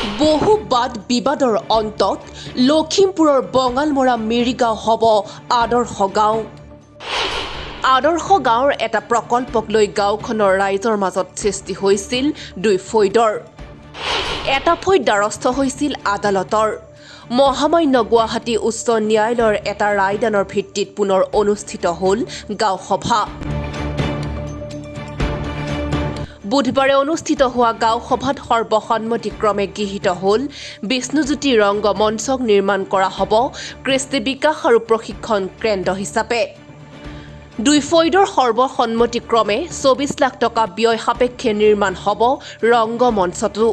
বহু বাদ বিবাদৰ অন্তত লখিমপুৰৰ বঙালমৰা মিৰিগাঁও হ'ব আদৰ্শ গাঁও। আদৰ্শ গাঁৱৰ এটা প্ৰকল্পক লৈ গাঁওখনৰ ৰাইজৰ মাজত সৃষ্টি হৈছিল দুই ফৈদৰ। এটা ফৈদ দ্বাৰস্থ হৈছিল আদালতৰ। মহামান্য গুৱাহাটী উচ্চ ন্যায়ালয়ৰ এটা ৰায়দানৰ ভিত্তিত পুনৰ অনুষ্ঠিত হ'ল গাঁও সভা। বুধবাৰে অনুষ্ঠিত হোৱা গাঁও সভাত সৰ্বসন্মতিক্ৰমে গৃহীত হ'ল বিষ্ণুজ্যোতি ৰংগমঞ্চক নিৰ্মাণ কৰা হ'ব কৃষ্টি বিকাশ আৰু প্ৰশিক্ষণ কেন্দ্ৰ হিচাপে। দুই ফৈদৰ সৰ্বসন্মতিক্ৰমে ২৪ লাখ টকা ব্যয় সাপেক্ষে নিৰ্মাণ হ'ব ৰংগমঞ্চটো।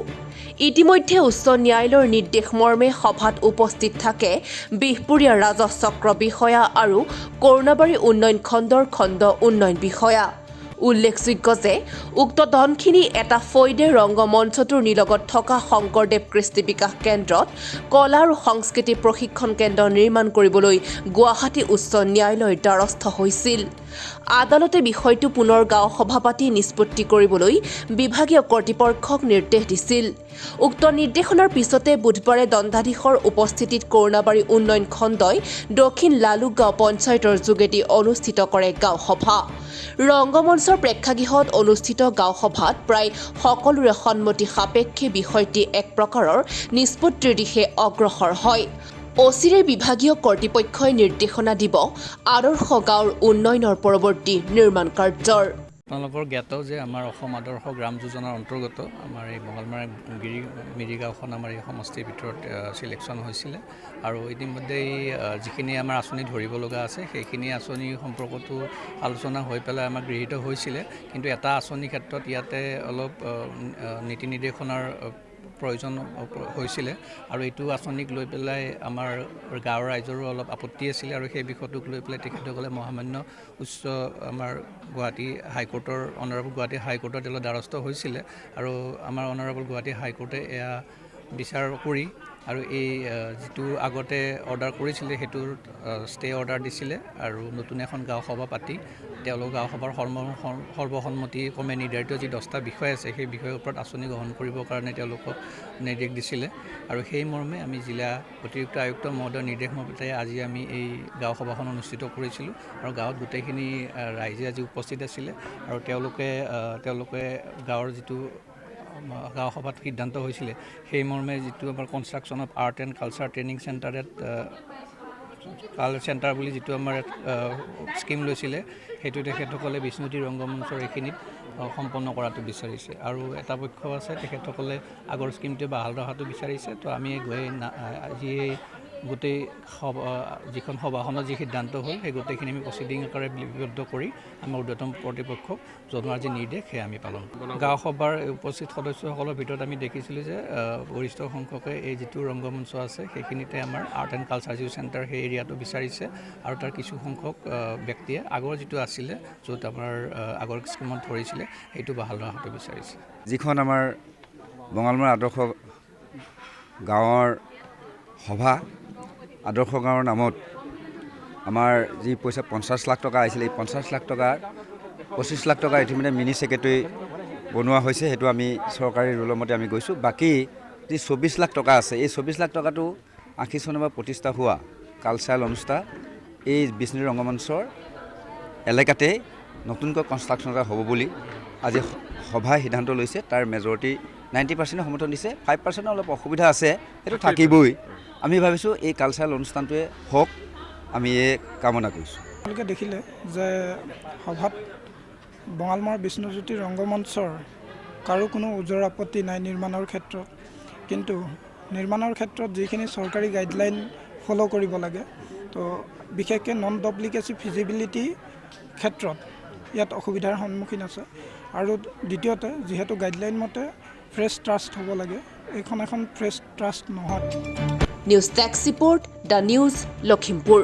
ইতিমধ্যে উচ্চ ন্যায়ালয়ৰ নিৰ্দেশ মৰ্মে সভাত উপস্থিত থাকে বিহপুৰীয়া ৰাজহ চক্ৰ বিষয়া আৰু কৰুণাবাৰী উন্নয়ন খণ্ডৰ খণ্ড উন্নয়ন বিষয়া। উল্লেখযোগ্য যে উক্ত ধনখিনি এটা ফৈদে ৰংগমঞ্চটোৰ নিলগত থকা শংকৰদেৱ কৃষ্টি বিকাশ কেন্দ্ৰত কলা আৰু সংস্কৃতি প্ৰশিক্ষণ কেন্দ্ৰ নিৰ্মাণ কৰিবলৈ গুৱাহাটী উচ্চ ন্যায়ালয়ৰ দ্বাৰস্থ হৈছিল। আদালতে বিষয়টো পুনৰ গাঁও সভা পাতি নিষ্পত্তি কৰিবলৈ বিভাগীয় কৰ্তৃপক্ষক নিৰ্দেশ দিছিল। উক্ত নিৰ্দেশনাৰ পিছতে বুধবাৰে দণ্ডাধীশৰ উপস্থিতিত কৰুণাবাৰী উন্নয়ন খণ্ডই দক্ষিণ লালুকগাঁও পঞ্চায়তৰ যোগেদি অনুষ্ঠিত কৰে গাঁও সভা। ৰংগমঞ্চৰ প্ৰেক্ষাগৃহত অনুষ্ঠিত গাঁও সভাত প্ৰায় সকলোৰে সন্মতি সাপেক্ষে বিষয়টি এক প্ৰকাৰৰ নিষ্পত্তিৰ দিশে অগ্ৰসৰ হয়। অচিৰে বিভাগীয় কৰ্তৃপক্ষই নিৰ্দেশনা দিব আদৰ্শ গাঁৱৰ উন্নয়নৰ পৰৱৰ্তী নিৰ্মাণ কাৰ্যৰ। আপোনালোকৰ জ্ঞাত যে আমাৰ অসম আদৰ্শ গ্ৰাম যোজনাৰ অন্তৰ্গত আমাৰ এই বঙালমৰা মিৰিগাঁওখন আমাৰ এই সমষ্টিৰ ভিতৰত চিলেকশ্যন হৈছিলে আৰু ইতিমধ্যে যিখিনি আমাৰ আঁচনি ধৰিব লগা আছে সেইখিনি আঁচনি সম্পৰ্কতো আলোচনা হৈ পেলাই আমাৰ গৃহীত হৈছিলে, কিন্তু এটা আঁচনিৰ ক্ষেত্ৰত ইয়াতে অলপ নীতি নিৰ্দেশনাৰ প্ৰয়োজন হৈছিলে আৰু এইটো আঁচনিক লৈ পেলাই আমাৰ গাঁৱৰ ৰাইজৰো অলপ আপত্তি আছিলে আৰু সেই বিষয়টোক লৈ পেলাই তেখেতসকলে মহামান্য উচ্চ আমাৰ গুৱাহাটী হাইকোৰ্টৰ অনাৰেবল গুৱাহাটী হাইকোৰ্টত তেওঁলোক দ্বাৰস্থ হৈছিলে আৰু আমাৰ অনাৰেবল গুৱাহাটী হাইকোৰ্টে এয়া বিচাৰ কৰি আৰু এই যিটো আগতে অৰ্ডাৰ কৰিছিলে সেইটোৰ ষ্টে অৰ্ডাৰ দিছিলে আৰু নতুন এখন গাঁও সভা পাতি তেওঁলোক গাঁও সভাৰ সৰ্বসন্মতিক্ৰমে নিৰ্ধাৰিত যি 10টা বিষয় আছে সেই বিষয়ৰ ওপৰত আঁচনি গ্ৰহণ কৰিবৰ কাৰণে তেওঁলোকক নিৰ্দেশ দিছিলে আৰু সেই মৰ্মে আমি জিলা অতিৰিক্ত আয়ুক্ত মহোদয়ৰ নিৰ্দেশ মতে আজি আমি এই গাঁও সভাখন অনুষ্ঠিত কৰিছিলোঁ আৰু গাঁৱত গোটেইখিনি ৰাইজে আজি উপস্থিত আছিলে আৰু তেওঁলোকে গাঁৱৰ যিটো গাঁও সভাত সিদ্ধান্ত হৈছিলে সেই মৰ্মে যিটো আমাৰ construction of art and culture training centre বুলি যিটো আমাৰ স্কিম লৈছিলে সেইটো তেখেতসকলে বিষ্ণুজ্যোতি ৰংগমঞ্চৰ এইখিনিত সম্পন্ন কৰাটো বিচাৰিছে আৰু এটা পক্ষ আছে তেখেতসকলে আগৰ স্কিমটো বাহাল ৰখাটো বিচাৰিছে। তো আমি গৈ আজি গোটেই যিখন সভাখনৰ যি সিদ্ধান্ত হ'ল সেই গোটেইখিনি আমি প্ৰচিডিং আকাৰে লিপিবদ্ধ কৰি আমাৰ ঊৰ্ধ্বতম কৰ্তৃপক্ষক জনোৱাৰ যি নিৰ্দেশ সেয়া আমি পালন কৰোঁ। গাঁও সভাৰ উপস্থিত সদস্যসকলৰ ভিতৰত আমি দেখিছিলোঁ যে গৰিষ্ঠ সংখ্যকে এই যিটো ৰংগমঞ্চ আছে সেইখিনিতে আমাৰ আৰ্ট এণ্ড কালচাৰ যিটো চেণ্টাৰ সেই এৰিয়াটো বিচাৰিছে আৰু তাৰ কিছু সংখ্যক ব্যক্তিয়ে আগৰ যিটো আছিলে য'ত আমাৰ আগৰ স্কিমত ধৰিছিলে সেইটো বাহাল ৰখাটো বিচাৰিছে। যিখন আমাৰ বঙালমৰা আদৰ্শ গাঁৱৰ সভা আদৰ্শ গাঁৱৰ নামত আমাৰ যি পইচা 50 লাখ টকা আহিছিলে এই 50 লাখ টকাৰ 25 লাখ টকা ইতিমধ্যে মিনি ছেক্ৰেটাৰী বনোৱা হৈছে, সেইটো আমি চৰকাৰী ৰুলৰ মতে আমি গৈছোঁ। বাকী যি 24 লাখ টকা আছে এই 24 লাখ টকাটো 80 চনৰ পৰা প্ৰতিষ্ঠা হোৱা কালচাৰেল অনুষ্ঠান এই বিষ্ণুজ্যোতি ৰংগমঞ্চৰ এলেকাতে নতুনকৈ কনষ্ট্ৰাকশ্যন এটা হ'ব বুলি আজি সভাই সিদ্ধান্ত লৈছে। তাৰ মেজৰিটি 90% সমৰ্থন দিছে, 5% অলপ অসুবিধা আছে, সেইটো থাকিবই। আমি ভাবিছোঁ এই কালচাৰেল অনুষ্ঠানটোৱে হওক, আমি এই কামনা কৰিছোঁ। আপোনালোকে দেখিলে যে সভাত বঙালমৰা বিষ্ণুজ্যোতি ৰংগমঞ্চৰ কাৰো কোনো ওজৰ আপত্তি নাই নিৰ্মাণৰ ক্ষেত্ৰত, কিন্তু নিৰ্মাণৰ ক্ষেত্ৰত যিখিনি চৰকাৰী গাইডলাইন ফ'ল' কৰিব লাগে, তো বিশেষকৈ নন ডুপ্লিকেচি ফিজিবিলিটি ক্ষেত্ৰত ইয়াত অসুবিধাৰ সন্মুখীন আছে আৰু দ্বিতীয়তে যিহেতু গাইডলাইন মতে ফ্ৰেছ ট্ৰাষ্ট হ'ব লাগে, এইখন এখন ফ্ৰেছ ট্ৰাষ্ট নহয়। News desk report, the news, Lakhimpur.